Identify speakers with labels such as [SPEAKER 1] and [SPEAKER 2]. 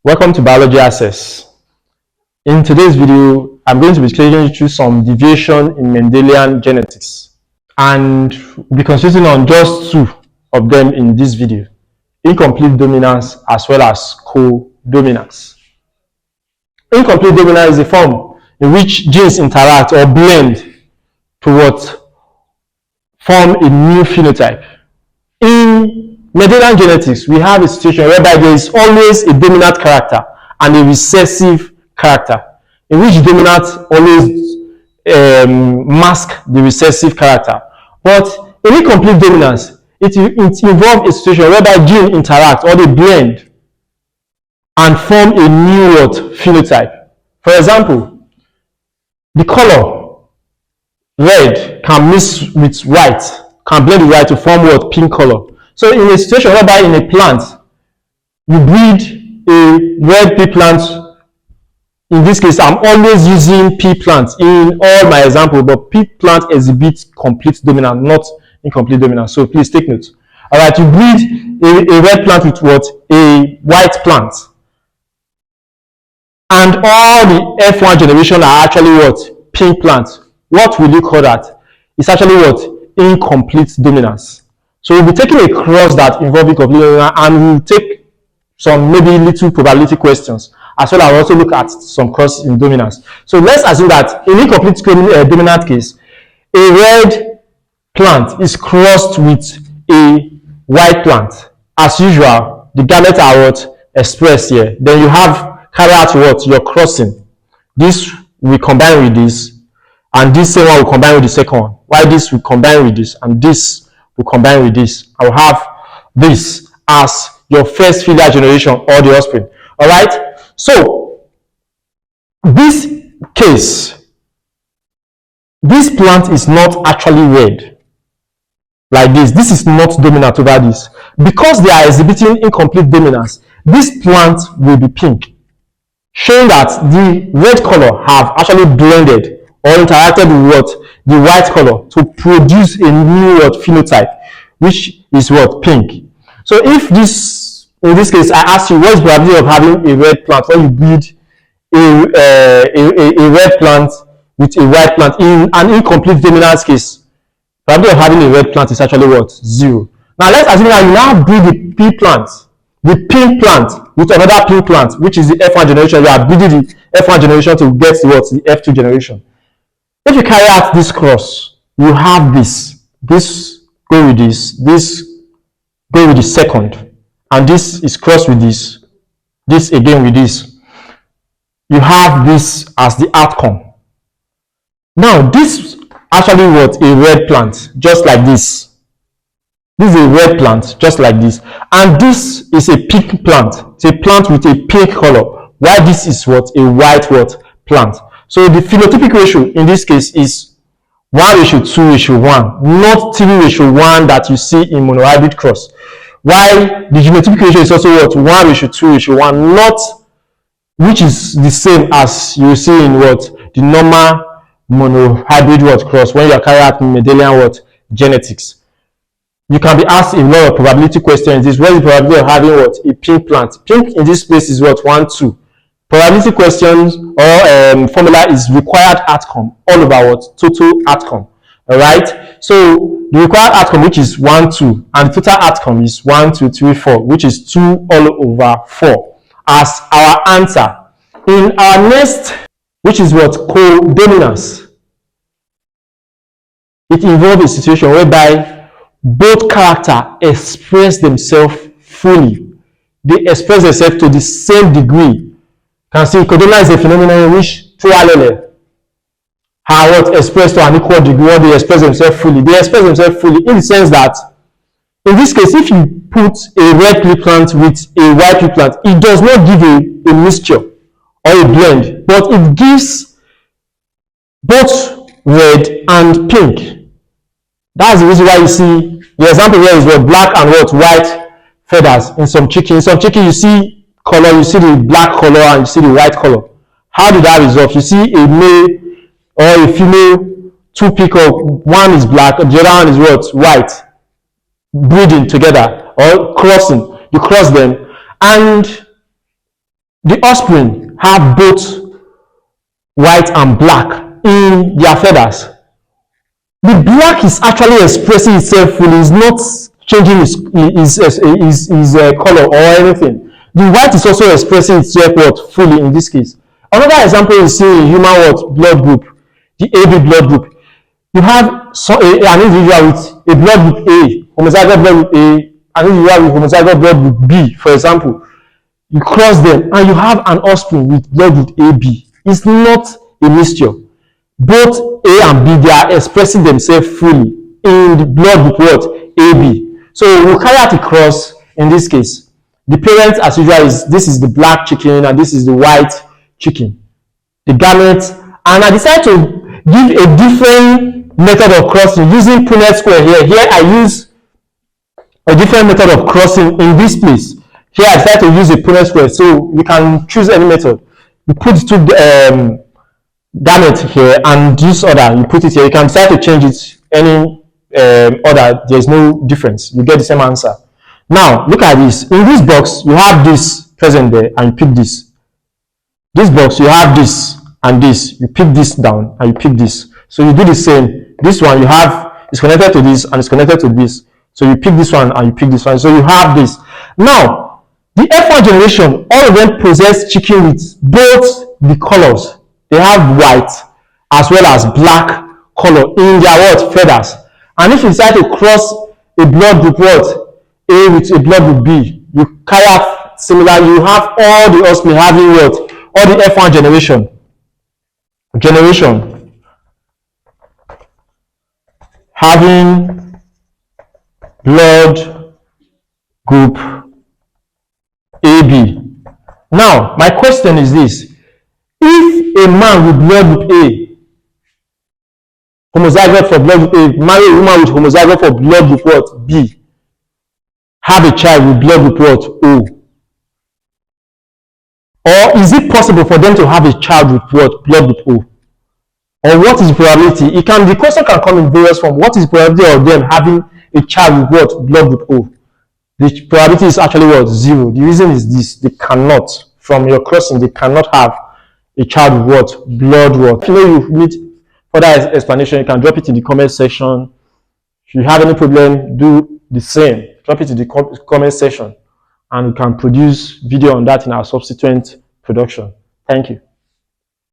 [SPEAKER 1] Welcome to Biology Access. In today's video, I'm going to be taking you through some deviation in Mendelian genetics, and we'll be concentrating on just two of them in this video: incomplete dominance as well as codominance. Incomplete dominance is a form in which genes interact or blend to form a new phenotype. In Mendelian genetics, we have a situation whereby there is always a dominant character and a recessive character, in which dominant always mask the recessive character. But in incomplete dominance, it involves a situation whereby genes interact or they blend and form a new phenotype. For example, the color red can mix with white, can blend with white to form pink color. So in a situation whereby in a plant, you breed a red pea plant, in this case, I'm always using pea plant in all my examples, but pea plant exhibits complete dominance, not incomplete dominance. So please take note. All right, you breed a red plant with a white plant. And all the F1 generation are actually pink plants. What will you call that? It's actually incomplete dominance. So we'll be taking a cross that involves incomplete dominance, and we'll take some maybe little probability questions, as well as also look at some cross in dominance. So let's assume that in incomplete dominant case, a red plant is crossed with a white plant. As usual, the gametes are expressed here. Then you have carry out your crossing. This will combine with this, and this same one will combine with the second one. While this will combine with this, and this will combine with this. I will have this as your first filial generation or the offspring. All right. So this case, this plant is not actually red like this. This is not dominant over this. Because they are exhibiting incomplete dominance, this plant will be pink, showing that the red color have actually blended or interacted with the white color to produce a new phenotype, which is pink. So if this, in this case, I ask you, what is the probability of having a red plant when you breed a red plant with a white plant? In an incomplete dominance case, probability of having a red plant is actually 0. Now let's assume that you now breed the pea plant, the pink plant with another pink plant, which is the F1 generation. You are breeding the F1 generation to get the F2 generation. If you carry out this cross, you have this go with this go with the second, and this is crossed with this again with this. You have this as the outcome. Now this actually a red plant, just like this. This is a red plant, just like this, and this is a pink plant. It's a plant with a pink color, while this is a white plant. So the phenotypic ratio in this case is 1:2:1, not 3:1 that you see in monohybrid cross. While the genotypic ratio is also 1:2:1, not, which is the same as you see in the normal monohybrid cross when you are carrying out Mendelian genetics. You can be asked a lot of probability questions. What is the probability of having a pink plant? Pink in this place is 1, 2. Probability questions or formula is required outcome all over total outcome. All right. So the required outcome, which is 1, 2, and the total outcome is 1, 2, 3, 4, which is 2 all over 4 as our answer. In our next, which is codominance, it involves a situation whereby both characters express themselves fully. They express themselves to the same degree. Can see codominance is a phenomenon in which two alleles are expressed to an equal degree, or they express themselves fully. They express themselves fully in the sense that, in this case, if you put a red pea plant with a white pea plant, it does not give a mixture or a blend, but it gives both red and pink. That's the reason why you see the example here is black and white feathers in some chicken. In some chicken, you see color, you see the black color and you see the white color. How did that resolve? You see a male or a female, two peacock, one is black, the other one is white, breeding together or crossing. You cross them, and the offspring have both white and black in their feathers, the black is actually expressing itself fully, it's not changing his color or anything. The white is also expressing itself fully in this case. Another example is seen in human blood group, the AB blood group. You have an individual with a blood group A, homozygous blood group A, an individual with homozygous blood group B, for example. You cross them and you have an offspring with blood group AB. It's not a mixture. Both A and B, they are expressing themselves fully in the blood group AB. So we'll carry out a cross in this case. The parent, as usual, this is the black chicken and this is the white chicken. The gametes, and I decided to give a different method of crossing using Punnett square here. Here I use a different method of crossing in this place. Here I decided to use a Punnett square, so you can choose any method. You put two gamete here and this order, you put it here. You can decide to change it any order. There's no difference. You get the same answer. Now look at this. In this box you have this present there and you pick this. This box you have this and this. You pick this down and you pick this. So you do the same. This one you have is connected to this and it's connected to this. So you pick this one and you pick this one. So you have this. Now the F1 generation, all of them possess chicken with both the colors. They have white as well as black color in their feathers. And if you decide to cross a blood group A with a blood group B, you carry out similar. You have all the offspring having all the F1 generation having blood group AB. Now my question is this: if a man with blood group A, homozygous for blood group A, marry a woman with homozygous for blood group B, have a child with blood group O, or is it possible for them to have a child with blood group O? Or what is the probability? The question can come in various forms. What is the probability of them having a child with blood group O? The probability is actually 0. The reason is this: they cannot, from your crossing, they cannot have a child with blood. If you need further explanation, you can drop it in the comment section. If you have any problem, do the same. Drop it in the comment section and we can produce video on that in our subsequent production. Thank you.